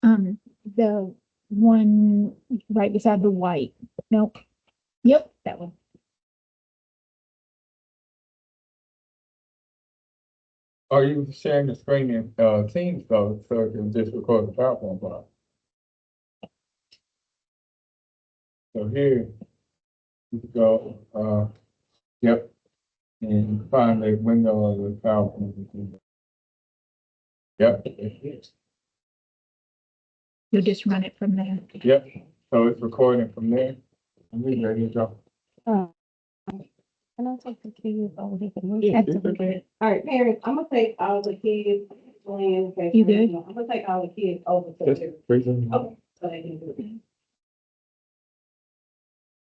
The one right beside the white. Nope. Yep, that one. Are you sharing the screen in, Teams though, so it can just record the PowerPoint file? So here, you can go, yep, and find the window of the PowerPoint. Yep, You'll just run it from there. yep, so it's recording from there. And we ready to go. Can I take the kids over here? Yeah, it's okay. All right, parents, I'm gonna take all the kids, Glenn, okay, You good? I'm gonna take all the kids over to Just there. freezing. Okay, so they can do it.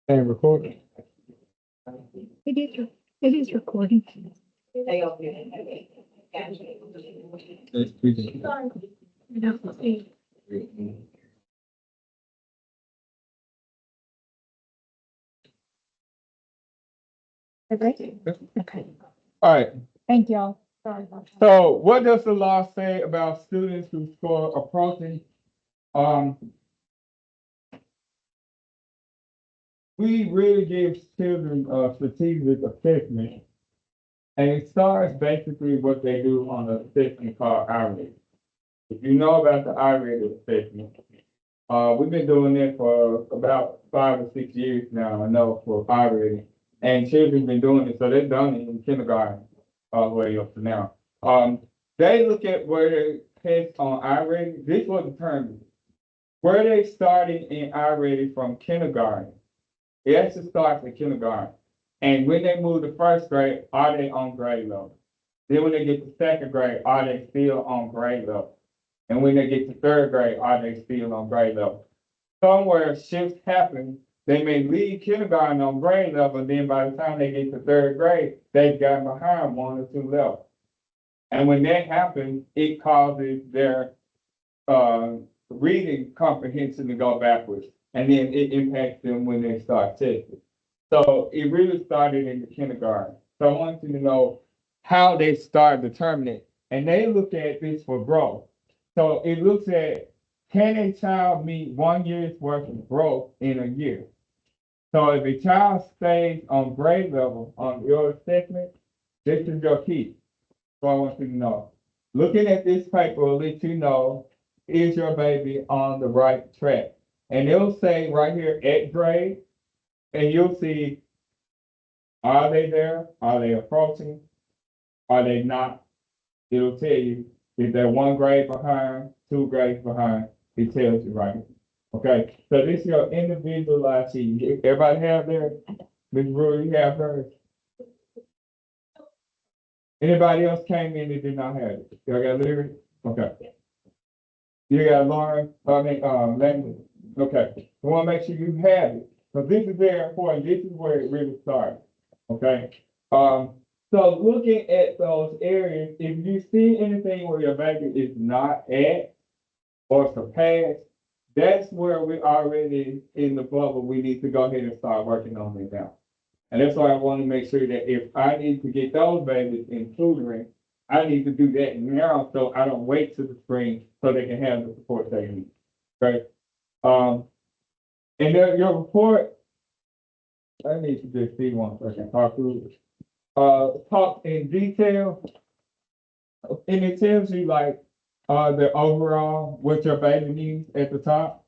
And recording. It is recording. They over there. Okay. Gotcha. It's freezing. Okay. All right, Thank y'all. Sorry about that. so what does the law say about students who score approaching? We really give children a strategic assessment. And it starts basically what they do on the assessment called I-rated. If you know about the I-rated assessment, we've been doing it for about 5 or 6 years now, I know, for I-rated. And children's been doing it, so they've done it in kindergarten all the way up to now. They look at where they test on I-rated. This will determine where they started in I-rated from kindergarten. It actually starts in kindergarten. And when they move to first grade, are they on grade level? Then when they get to second grade, are they still on grade level? And when they get to third grade, are they still on grade level? Somewhere shifts happen, they may leave kindergarten on grade level, and then by the time they get to third grade, they've gotten behind 1 or 2 levels. And when that happens, it causes their reading comprehension to go backwards. And then it impacts them when they start testing. So it really started in the kindergarten. So I want you to know how they start determining it. And they look at this for growth. So it looks at, can a child meet 1 year's worth of growth in a year? So if a child stays on grade level on your assessment, this is your key. So I want you to know. Looking at this paper will let you know, is your baby on the right track? And it'll say right here at grade, and you'll see, are they there? Are they approaching? Are they not? It'll tell you if they're 1 grade behind, 2 grades behind, it tells you right here. Okay, so this is your individualized sheet. Everybody have theirs? Ms. Brewer, you have hers? Anybody else came in that did not have it? Y'all got lyrics? Okay. You got Lauren, Langley? Okay, I wanna make sure you have it, because this is very important. This is where it really starts, okay? So looking at those areas, if you see anything where your baby is not at or surpassed, that's where we're already in the bubble. We need to go ahead and start working on it now. And that's why I want to make sure that if I need to get those babies in tutoring, I need to do that now, so I don't wait till the spring so they can have the support they need. Okay? And then your report, I need to just see one second, talk through it. Talk in detail. And it tells you like, the overall, what your baby needs at the top.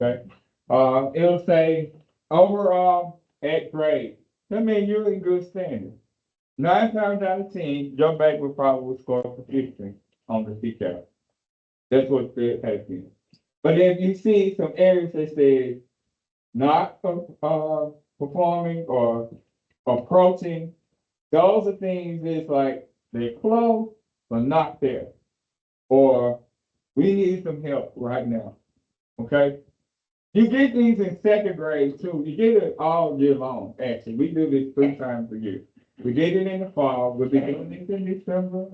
Okay? It'll say overall at grade. That means you're in good standing. 9 times out of 10, your baby will probably score for 15 on the CCAP. That's what it has been. But if you see some areas that say not performing or approaching, those are things that's like they're close but not there. Or we need some help right now. Okay? You get these in second grade too. You get it all year long, actually. We do this 3 times a year. We did it in the fall, we'll be doing this in December,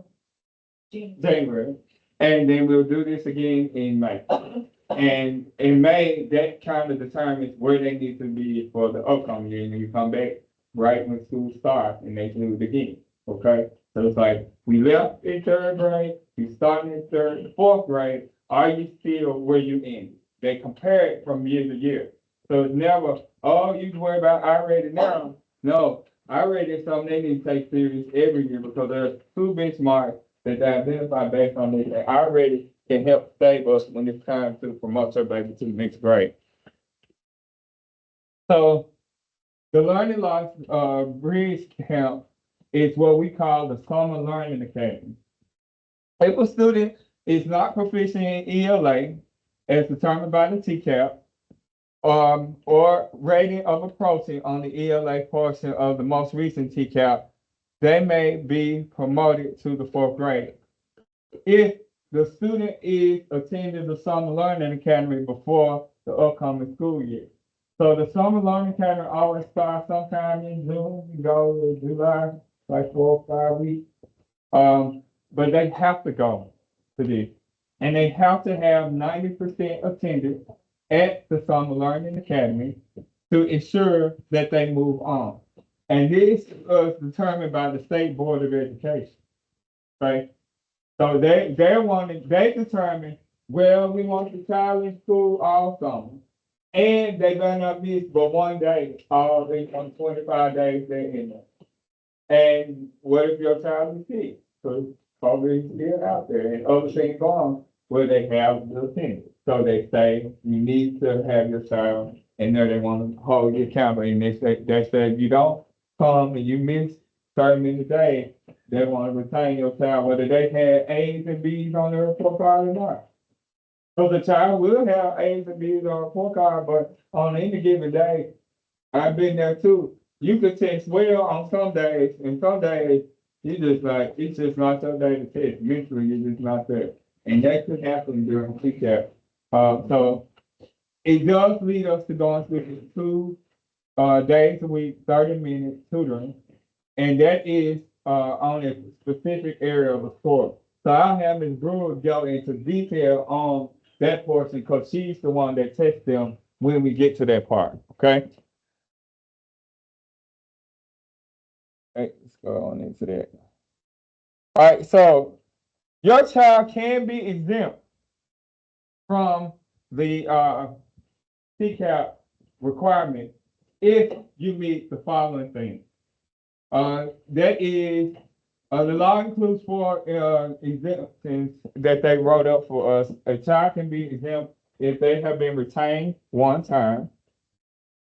January, and then we'll do this again in May. And in May, that kind of determines where they need to be for the upcoming year, and then you come back right when school starts and they do it again, okay? So it's like, we left in third grade, we started in fourth grade, are you still where you ended? They compare it from year to year. So it's never, oh, you can worry about I-rated now. No, I-rated is something they need to take serious every year because there's two benchmarks that they identify based on this. And I-rated can help save us when it's time to promote your baby to the next grade. So the Learning Loss Bridge Camp is what we call the Summer Learning Academy. If a student is not proficient in ELA, as determined by the TCAP, or rating of approaching on the ELA portion of the most recent TCAP, they may be promoted to the fourth grade. If the student is attending the Summer Learning Academy before the upcoming school year. So the Summer Learning Academy always starts sometime in June, you go to July, like 4 or 5 weeks. But they have to go to this. And they have to have 90% attendance at the Summer Learning Academy to ensure that they move on. And this was determined by the State Board of Education, right? So they determine, well, we want the child in school all summer. And they better not miss but one day, all they on 25 days they're in there. And what if your child is sick? Because COVID is still out there and other things going on where they have the attendance. So they say you need to have your child and there they want to hold you accountable. And they say if you don't come and you miss 30 minutes a day, they want to retain your child, whether they had A's and B's on their report card or not. So the child will have A's and B's on a report card, but on any given day, I've been there too. You could test well on some days, and some days you just like, it's just not your day to test. Mentally, you're just not there. And that could happen during TCAP. So it does lead us to going through 2 days a week, 30-minute tutoring. And that is on a specific area of the course. So I'll have Ms. Brewer go into detail on that portion because she's the one that tests them when we get to that part, okay? Right, let's go on into that. All right, so your child can be exempt from the TCAP requirement if you meet the following things. That is, the law includes 4 exemptions that they wrote up for us. A child can be exempt if they have been retained 1 time.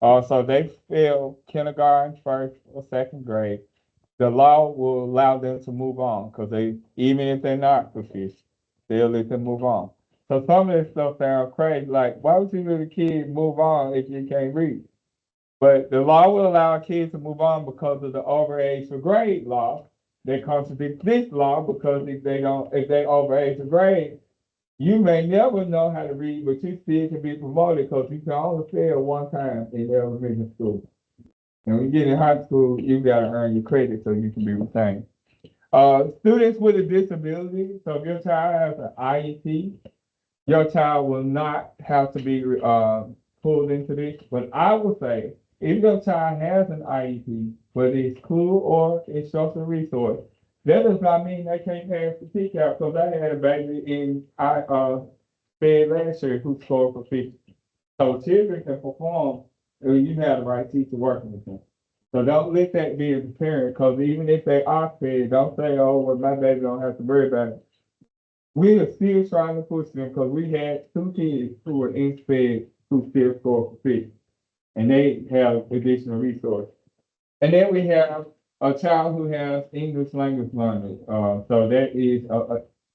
So they fail kindergarten, 1st or 2nd grade. The law will allow them to move on because even if they're not proficient, they'll let them move on. So some of this stuff sounds crazy, like why would you let a kid move on if you can't read? But the law will allow kids to move on because of the overage for grade law. They contradict this law because if they overage for grade, you may never know how to read, but you still can be promoted because you can only fail 1 time in elementary school. And when you get in high school, you gotta earn your credit so you can be retained. Students with a disability, so if your child has an IEP, your child will not have to be pulled into this. But I would say, if your child has an IEP, whether it's school or it's social resource, that does not mean they can't pass the TCAP, because I had a baby in Fed last year who scored for 50. So children can perform, and you have the right teacher working with them. So don't let that be a parent, because even if they are fed, don't say, oh, well, my baby don't have to worry about it. We are still trying to push them, because we had 2 kids who were in SPED who still scored for 50. And they have additional resources. And then we have a child who has English language learning. So that is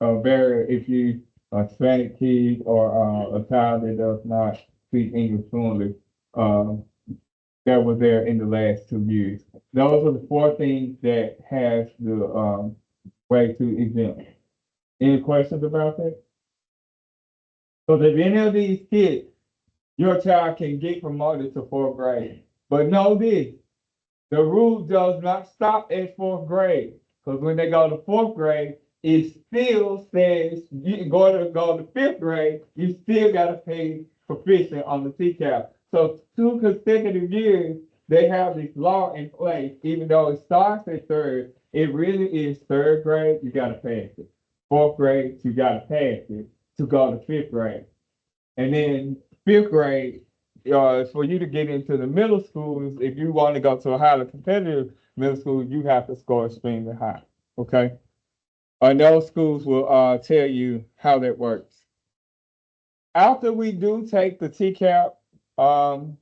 a barrier if you a Hispanic kid or a child that does not speak English fluently. That was there in the last 2 years. Those are the 4 things that has the way to exempt. Any questions about that? So if any of these kids, your child can get promoted to 4th grade. But know this, the rule does not stop at 4th grade. Because when they go to 4th grade, it still says you can go to 5th grade, you still got to pay proficient on the TCAP. So 2 consecutive years, they have this law in place, even though it starts at 3rd, it really is 3rd grade, you got to pass it. 4th grade, you got to pass it. to go to fifth grade. And then fifth grade, for you to get into the middle schools, if you want to go to a highly competitive middle school, you have to score extremely high, okay? And those schools will tell you how that works. After we do take the TCAP,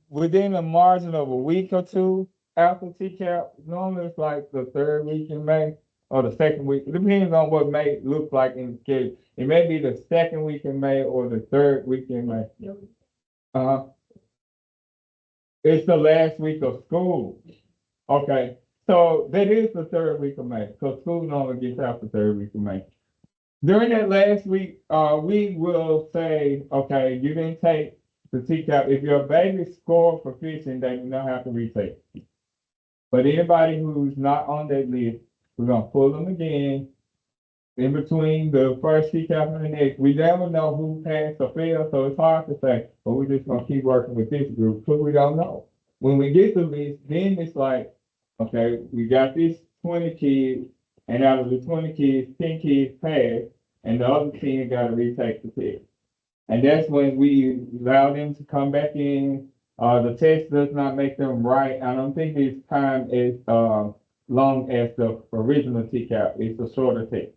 within a margin of a week or two after TCAP, normally it's like the third week in May or the second week. It depends on what May looks like in the schedule. It may be the second week in May or the third week in May. It's the last week of school. Okay, so that is the third week of May, because school normally gets out the third week of May. During that last week, we will say, okay, you didn't take the TCAP. If your baby scored for fishing, they do not have to retake. But anybody who's not on that list, we're gonna pull them again. In between the first TCAP and the next, we never know who passed or failed, so it's hard to say, but we're just gonna keep working with this group, because we don't know. When we get the list, then it's like, okay, we got these 20 kids, and out of the 20 kids, 10 kids passed, and the other 10 gotta retake the test. And that's when we allow them to come back in. The test does not make them right. I don't think it's time as long as the original TCAP. It's a shorter test.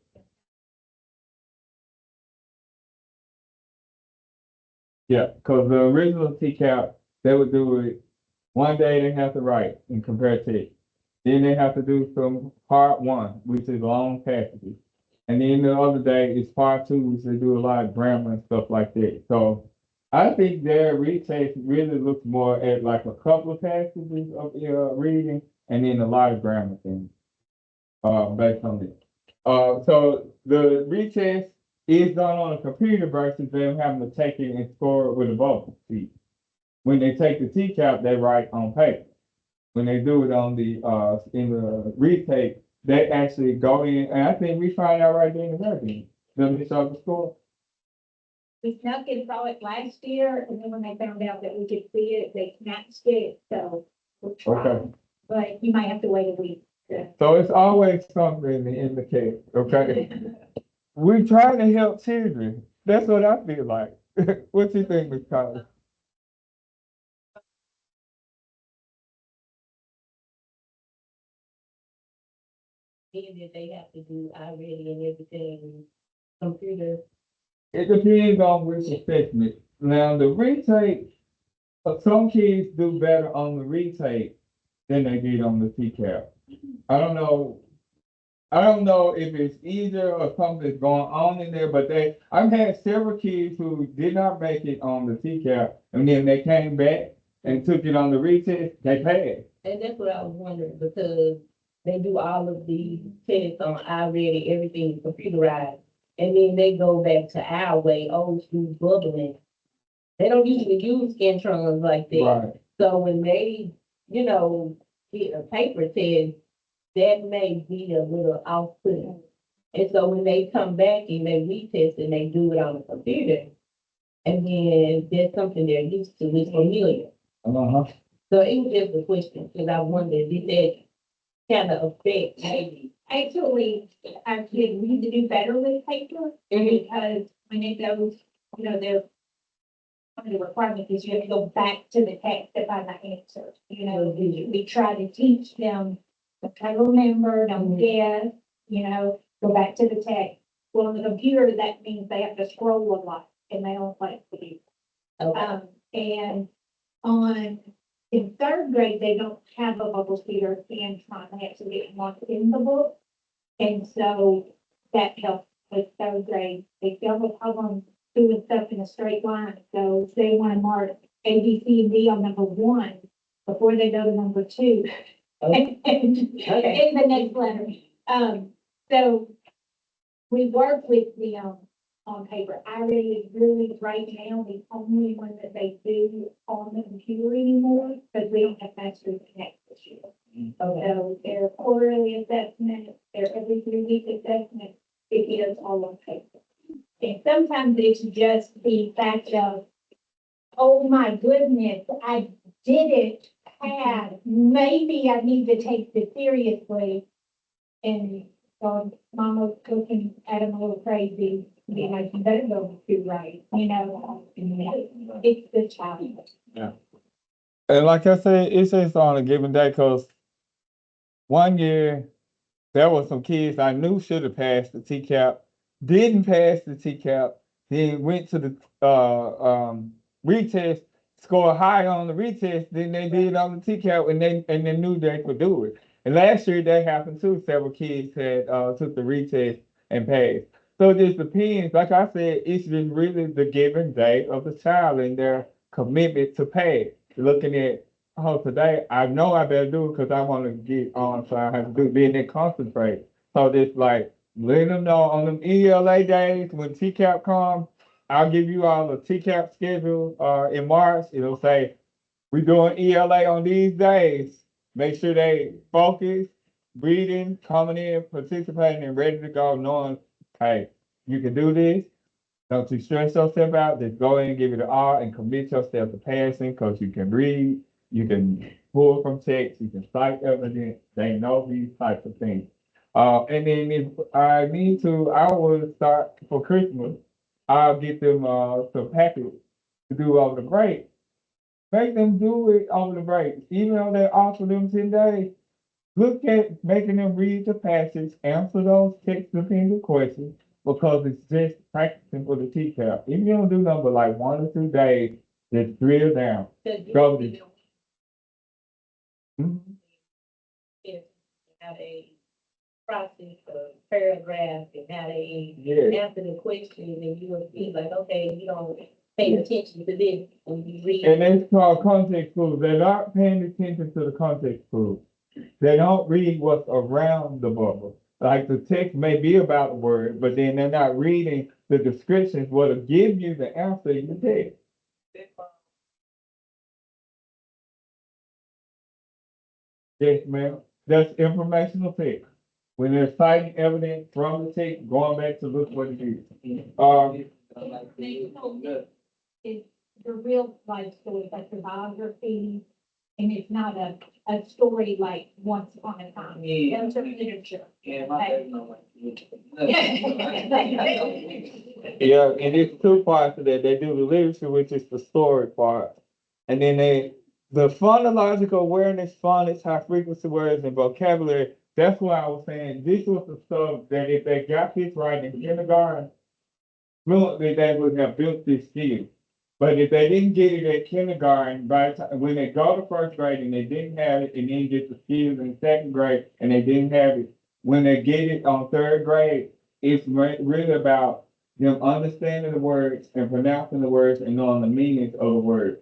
Yeah, because the original TCAP, they would do it one day, they have to write and compare text. Then they have to do some part one, which is long passages. And then the other day is part two, which they do a lot of grammar and stuff like that. So I think their retest really looks more at like a couple of passages of reading and then a lot of grammar things based on it. So the retest is done on a computer versus them having to take it and score it with a vocal sheet. When they take the TCAP, they write on paper. When they do it on the in the retake, they actually go in, and I think we find out right then and there. Then they show the score. We snuck and saw it last year, and then when they found out that we could see it, they snatched it, so. we'll try. Okay. But you might have to wait a week. So it's always something in the case. Okay. We're trying to help children. That's what I feel like. What you think, Ms. Collins? Being that they have to do already and everything, computer. It depends on which assessment. Now, the retake, some kids do better on the retake than they did on the TCAP. I don't know. I don't know if it's easier or something that's going on in there, but I've had several kids who did not make it on the TCAP, and then they came back and took it on the retest, they passed. And that's what I was wondering, because they do all of these tests on iReady, everything is computerized. And then they go back to our way, old school bubbling. They don't usually use Scantrons like that. Right. So when they, get a paper test, that may be a little off-putting. And so when they come back and they retest and they do it on the computer, and then there's something they're used to, it's familiar. Uh-huh. So it was just a question, because I wondered, did that kind of affect maybe? Actually, our kids need to do better with paper, because when it goes, they're. One of the requirements is you have to go back to the text to find the answer, we try to teach them, try to remember, don't guess, go back to the text. Well, on the computer, that means they have to scroll a lot, and they don't like to do. Okay. And in third grade, they don't have a bubble feeder and trying, they actually get one in the book. And so that helps with third grade. They still have a problem doing stuff in a straight line. So if they want to mark A, B, C, and D on number one before they go to number two. Okay. And Okay. in the next letter. So we work with them on paper. I really, really, right now, the only one that they do on the computer anymore, because we don't have Mastery Connect this year. Okay. So their quarterly assessment, their every 3-week assessment, it is all on paper. And sometimes it's just the fact of, oh my goodness, I didn't have, maybe I need to take this seriously. And So mama looking at him a little crazy, being like, you better go do right, you know? It's the child. And like I said, it's just on a given day, cause one year, there were some kids I knew should have passed the TCAP, didn't pass the TCAP, then went to the, retest, scored higher on the retest than they did on the TCAP, and they knew they could do it. And last year, that happened too, several kids had, took the retest and passed. So it just depends, like I said, it's just really the given day of the child and their commitment to pass. Looking at, oh, today, I know I better do it because I want to get on, so I have to do it, then they concentrate. So just like, let them know on them ELA days, when TCAP comes, I'll give you all the TCAP schedule, in March, it'll say, we doing ELA on these days. Make sure they focus, reading, coming in, participating, and ready to go, knowing, hey, you can do this. Don't you stress yourself out. Just go in and give it an all and commit yourself to passing, because you can read, you can pull from text, you can cite evidence. They know these types of things. And then if I need to, I will start for Christmas. I'll get them some packets to do over the break. Make them do it over the break, even though they're off for them 10 days. Look at making them read the passage, answer those text dependent questions, because it's just practicing for the TCAP. If you don't do nothing but like 1 or 2 days, just drill down. Go to- Mhm. How they process the paragraph and how they Yeah, answer the question, and you will see like, okay, you don't pay attention to this when you read. and it's called context clues. They're not paying attention to the context clues. They don't read what's around the bubble. Like the text may be about the word, but then they're not reading the descriptions, what'll give you the answer in the text. Yes, ma'am. That's informational text. When they're citing evidence from the text, going back to look what it is. They told me it's the real life story, like the biography, and it's not a story like Once Upon a Time. Yeah. Those are literature. Yeah, my dad know what to do. Yeah, and it's two parts of that. They do the literature, which is the story part. And then the phonological awareness, phonics, high frequency words, and vocabulary. That's why I was saying this was the stuff that if they got this right in kindergarten, fluently, they would have built this skill. But if they didn't get it at kindergarten, by the time, when they go to first grade and they didn't have it, and then get the skills in second grade and they didn't have it, when they get it on third grade, it's really about them understanding the words and pronouncing the words and knowing the meanings of the words.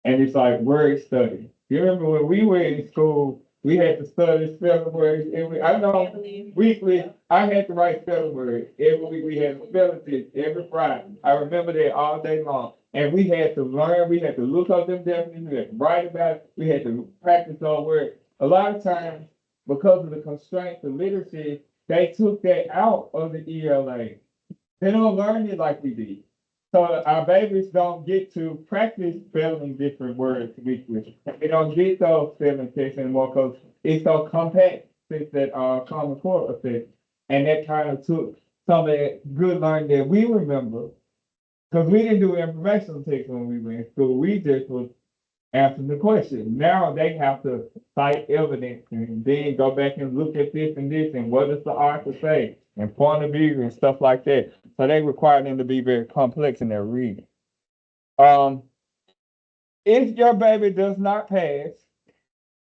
And it's like word study. You remember when we were in school, we had to study spelling words I know weekly, I had to write spelling words. Every week we had spelling test every Friday. I remember that all day long. And we had to learn, we had to look up them definitions, we had to write about it, we had to practice our words. A lot of times, because of the constraints of literacy, they took that out of the ELA. They don't learn it like we did. So our babies don't get to practice spelling different words weekly. They don't get those spelling tests anymore because it's so compact since that Common Core effect. And that kind of took some of that good learning that we remember. Because we didn't do informational tests when we were in school. We just was answering the question. Now they have to cite evidence and then go back and look at this and what does the author say and point of view and stuff like that. So they require them to be very complex in their reading. If your baby does not pass,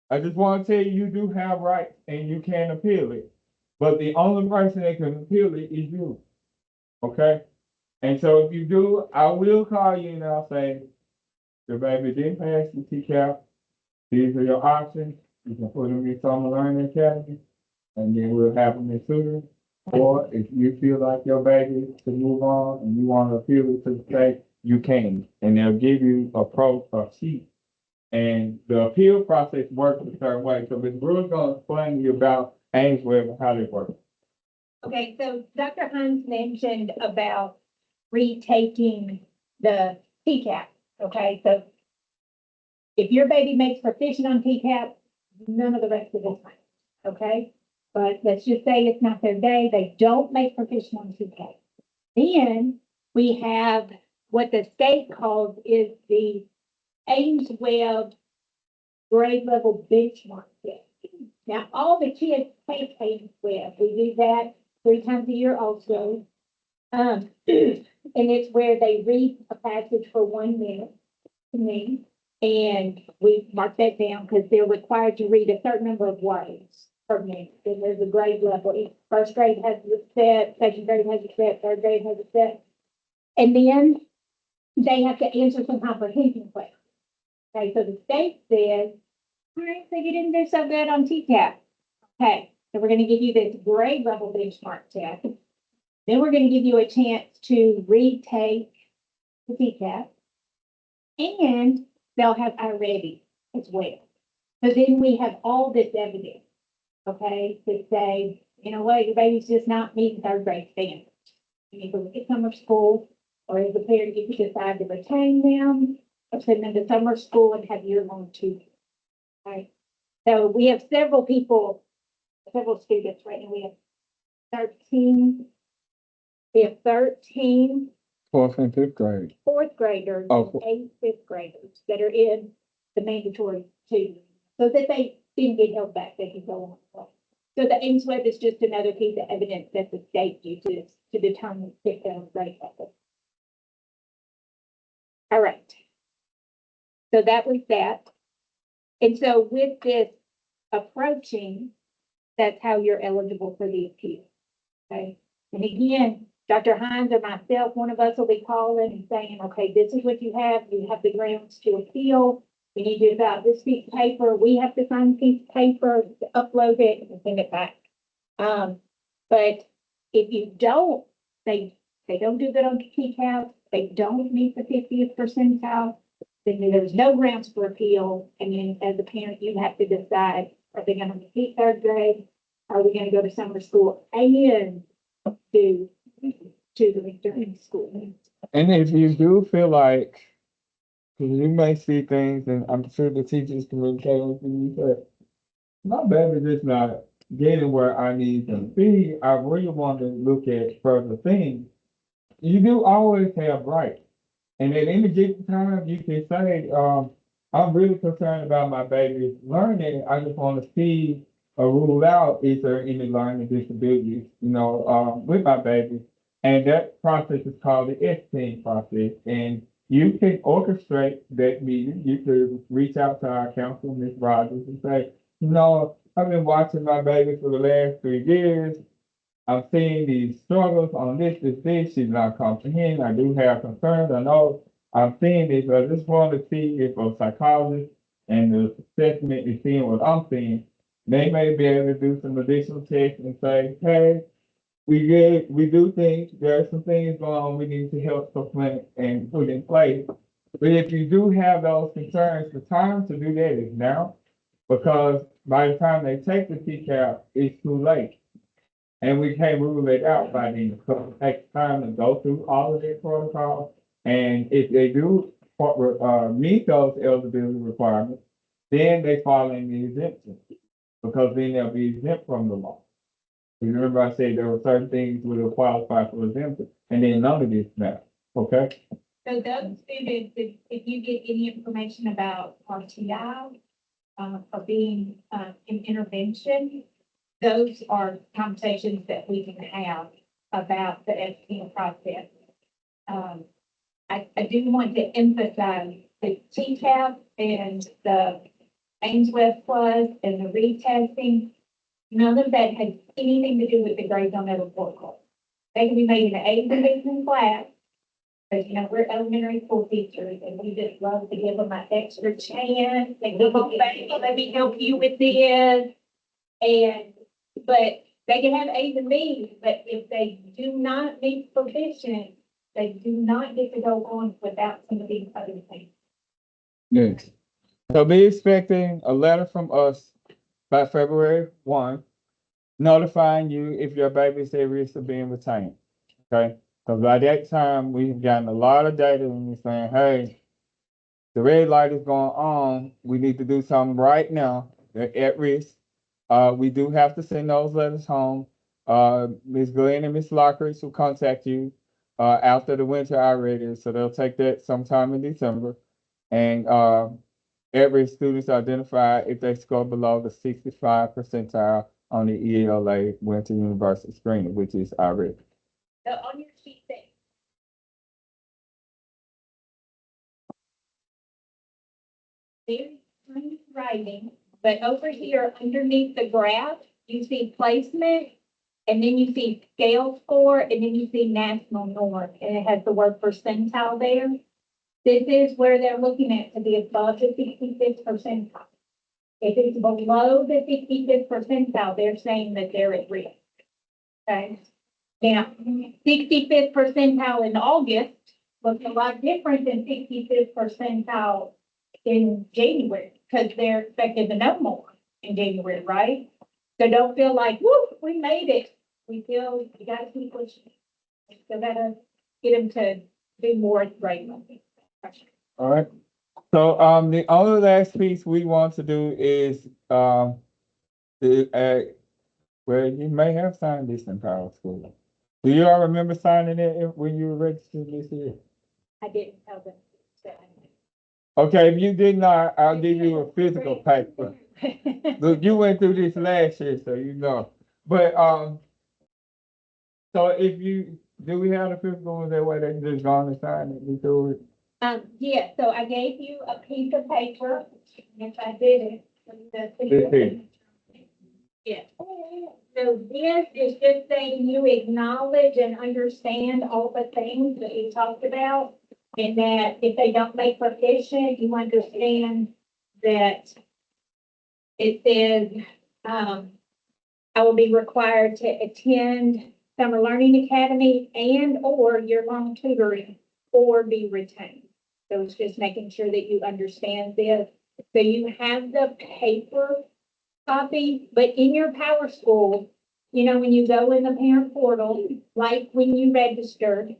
I just want to tell you, you do have rights and you can appeal it. But the only person that can appeal it is you. Okay? And so if you do, I will call you and I'll say, your baby didn't pass the TCAP. These are your options. You can put them in Summer Learning Academy, and then we'll have them in tutoring. Or if you feel like your baby to move on and you want to appeal it to the state, you can. And they'll give you a sheet. And the appeal process works a certain way. So Ms. Brewer's gonna explain to you about Ainsworth and how they work. Okay, so Dr. Hines mentioned about retaking the TCAP, okay? So if your baby makes proficient on TCAP, none of the rest of it's fine, okay? but let's just say it's not their day, they don't make proficient on 2K. Then we have what the state calls is the Ames Web grade level benchmark test. Now, all the kids take Ames Web. We do that 3 times a year also. And it's where they read a passage for 1 minute to me. And we mark that down because they're required to read a certain number of words per minute. And there's a grade level. Each first grade has a set, second grade has a set, third grade has a set. And then they have to answer some comprehension questions. Okay, so the state says, all right, so you didn't do so good on TCAP. Okay, so we're gonna give you this grade level benchmark test. Then we're gonna give you a chance to retake the TCAP. And they'll have iReady as well. So then we have all this evidence, okay, to say, you know what, your baby's just not meeting third grade standards. You need to look at summer school, or as a parent, you can decide to retain them, or send them to summer school and have year-long tutoring. Right? So we have several people, several students right now. We have 13 4th and 5th grade. 4th graders Oh. and 8th, 5th graders that are in the mandatory tutoring, so that they didn't get held back, they can go on. So the Ames Web is just another piece of evidence that the state uses to determine if they're grade level. All right. So that was that. And so with this approaching, that's how you're eligible for the appeal. Okay. And again, Dr. Hines or myself, one of us will be calling and saying, okay, this is what you have the grounds to appeal. We need you about this piece of paper. We have to sign a piece of paper, upload it and send it back. But if you don't, they don't do that on TCAP, they don't meet the 50th percentile, then there's no grounds for appeal. And then as a parent, you have to decide, are they gonna repeat third grade? Are we gonna go to summer school and do tutoring during school? And if you do feel like, because you may see things, and I'm sure the teachers communicate with you, but my baby just not getting where I need them to be. I really want to look at further things. You do always have rights. And at any given time, you can say, I'm really concerned about my baby's learning. I just want to see or rule out, is there any learning disabilities, with my baby? And that process is called the S-team process. And you can orchestrate that meeting. You could reach out to our counsel, Ms. Rogers, and say, I've been watching my baby for the last 3 years. I'm seeing these struggles on this. She's not comprehending. I do have concerns. I know I'm seeing this, but I just want to see if a psychologist and the assessment is seeing what I'm seeing. They may be able to do some additional tests and say, hey, we do think there are some things going on we need to help supplement and put in place. But if you do have those concerns, the time to do that is now, because by the time they take the TCAP, it's too late. And we can't rule it out by then, so it takes time to go through all of their protocols. And if they do meet those eligibility requirements, then they fall in the exemption, because then they'll be exempt from the law. You remember I said there were certain things that will qualify for exemption, and then none of this now, okay? So those students, if you get any information about RTI, or being, in intervention, those are conversations that we can have about the SPM process. I do want to emphasize the TCAP and the Ames Web Plus and the retesting. None of that has anything to do with the grades on that report card. They can be made in the A's and B's in class, but we're elementary school teachers and we just love to give them an extra chance. They come on back, let me help you with this. But they can have A's and B's, but if they do not meet proficient, they do not get to go on without some of these other things. Yes. So be expecting a letter from us by February 1, notifying you if your baby is at risk of being retained. Okay? Because by that time, we've gotten a lot of data and we're saying, hey, the red light is going on. We need to do something right now. They're at risk. We do have to send those letters home. Ms. Glenn and Ms. Lockery will contact you, after the winter already, so they'll take that sometime in December. And, every student's identified if they score below the 65 percentile on the ELA Winter University Screening, which is already. So on your sheet there. Very tiny writing, but over here underneath the graph, you see placement. And then you see scale score, and then you see national norm, and it has the word percentile there. This is where they're looking at to be above the 65th percentile. If it's below the 65th percentile, they're saying that they're at risk. Okay? Now, 65th percentile in August looks a lot different than 65th percentile in January, because they're expected to know more in January, right? So don't feel like, whoo, we made it. We feel you gotta keep pushing. So gotta get them to do more right. All right. So, the only last piece we want to do is, well, you may have signed this in Power School. Do you all remember signing it when you were registered this year? I didn't tell them. So. Okay, if you did not, I'll give you a physical paper. Look, you went through this last year, so you know. But, so if you, do we have the physical that way they can just go on and sign it and do it? Yeah, so I gave you a piece of paper, if I did This it. here. Yeah. So this is just saying you acknowledge and understand all the things that you talked about. And that if they don't make proficient, you understand that it says, I will be required to attend Summer Learning Academy and or year-long tutoring or be retained. So it's just making sure that you understand this. So you have the paper copy, but in your Power School, you know, when you go in the parent portal, like when you registered,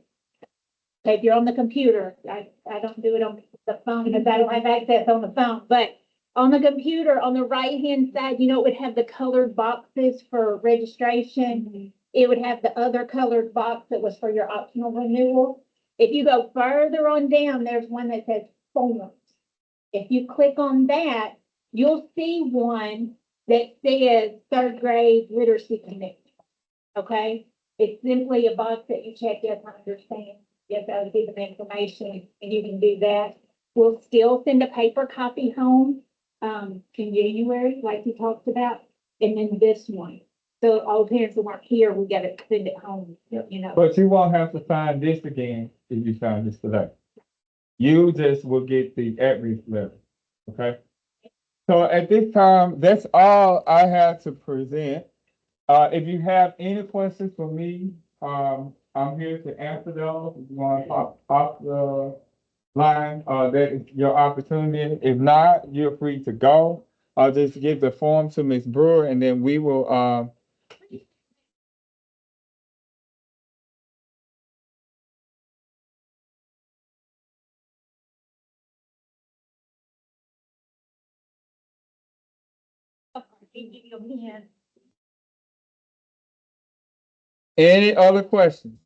okay, if you're on the computer, I don't do it on the phone because I don't have access on the phone, but on the computer, on the right-hand side, you know, it would have the colored boxes for registration. It would have the other colored box that was for your optional renewal. If you go further on down, there's one that says forms. If you click on that, you'll see one that says third grade literacy connect. Okay? It's simply a box that you check, yes, I understand. Yes, I will give them information, and you can do that. We'll still send a paper copy home, in January, like we talked about, and then this one. So all parents who weren't here, we gotta send it home, you know. But you won't have to sign this again if you sign this today. You just will get the at-risk letter, okay? So at this time, that's all I have to present. If you have any questions for me, I'm here to answer those. If you want to pop off the line, that is your opportunity. If not, you're free to go. I'll just give the form to Ms. Brewer and then we will, Give you a hand. any other questions?